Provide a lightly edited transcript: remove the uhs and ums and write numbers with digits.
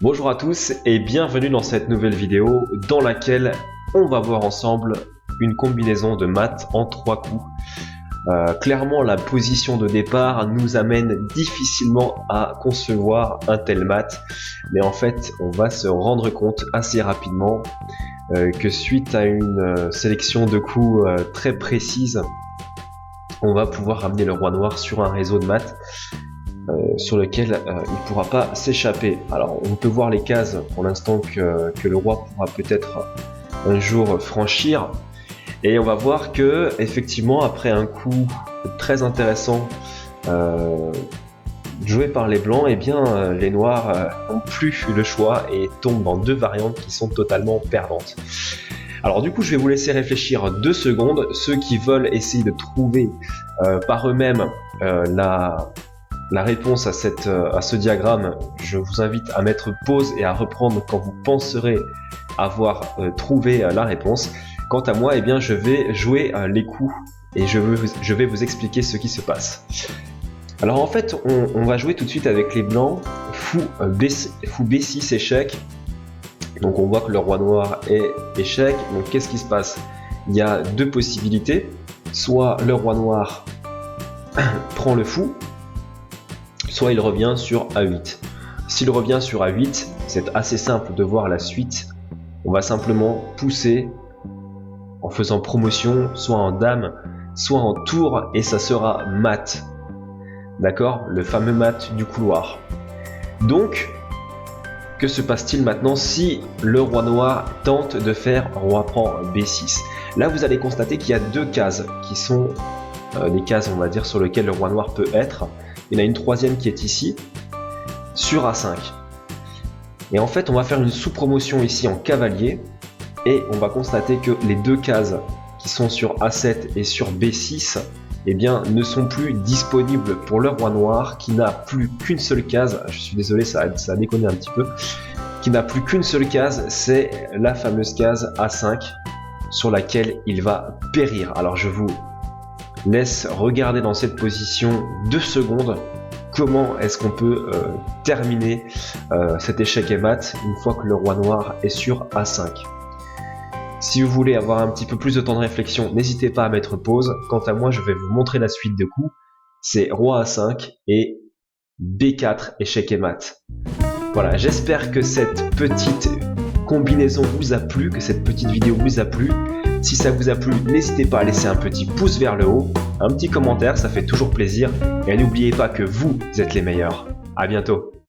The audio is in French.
Bonjour à tous et bienvenue dans cette nouvelle vidéo dans laquelle on va voir ensemble une combinaison de maths en 3 coups. Clairement, la position de départ nous amène difficilement à concevoir un tel maths, mais en fait on va se rendre compte assez rapidement que suite à une sélection de coups très précise, on va pouvoir ramener le roi noir sur un réseau de maths sur lequel il ne pourra pas s'échapper. Alors on peut voir les cases pour l'instant que le roi pourra peut-être un jour franchir, et on va voir que effectivement après un coup très intéressant joué par les blancs, et bien les noirs n'ont plus le choix et tombent dans deux variantes qui sont totalement perdantes. Alors du coup je vais vous laisser réfléchir 2 secondes. Ceux qui veulent essayer de trouver par eux-mêmes la réponse à ce diagramme, je vous invite à mettre pause et à reprendre quand vous penserez avoir trouvé la réponse. Quant à moi, eh bien, je vais jouer les coups et je vais vous expliquer ce qui se passe. Alors en fait, on va jouer tout de suite avec les blancs. Fou B6 échec. Donc on voit que le roi noir est échec. Donc qu'est-ce qui se passe? Il y a 2 possibilités. Soit le roi noir prend le fou, soit il revient sur A8. S'il revient sur A8, c'est assez simple de voir la suite. On va simplement pousser en faisant promotion, soit en dame, soit en tour, et ça sera mat. D'accord? Le fameux mat du couloir. Donc, que se passe-t-il maintenant si le roi noir tente de faire roi prend B6? Là, vous allez constater qu'il y a 2 cases qui sont les cases, on va dire, sur lesquelles le roi noir peut être. Il y en a une 3e qui est ici, sur A5. Et en fait, on va faire une sous-promotion ici en cavalier, et on va constater que les 2 cases qui sont sur A7 et sur B6, eh bien, ne sont plus disponibles pour le roi noir, qui n'a plus qu'une seule case. Je suis désolé, ça a déconné un petit peu. Qui n'a plus qu'une seule case, c'est la fameuse case A5, sur laquelle il va périr. Alors je vous laisse regarder dans cette position 2 secondes comment est-ce qu'on peut terminer cet échec et mat une fois que le roi noir est sur A5. Si vous voulez avoir un petit peu plus de temps de réflexion, n'hésitez pas à mettre pause. Quant à moi, je vais vous montrer la suite de coups. C'est roi A5 et B4 échec et mat. Voilà, j'espère que cette petite combinaison vous a plu, que cette petite vidéo vous a plu. Si ça vous a plu, n'hésitez pas à laisser un petit pouce vers le haut, un petit commentaire, ça fait toujours plaisir. Et n'oubliez pas que vous êtes les meilleurs. À bientôt.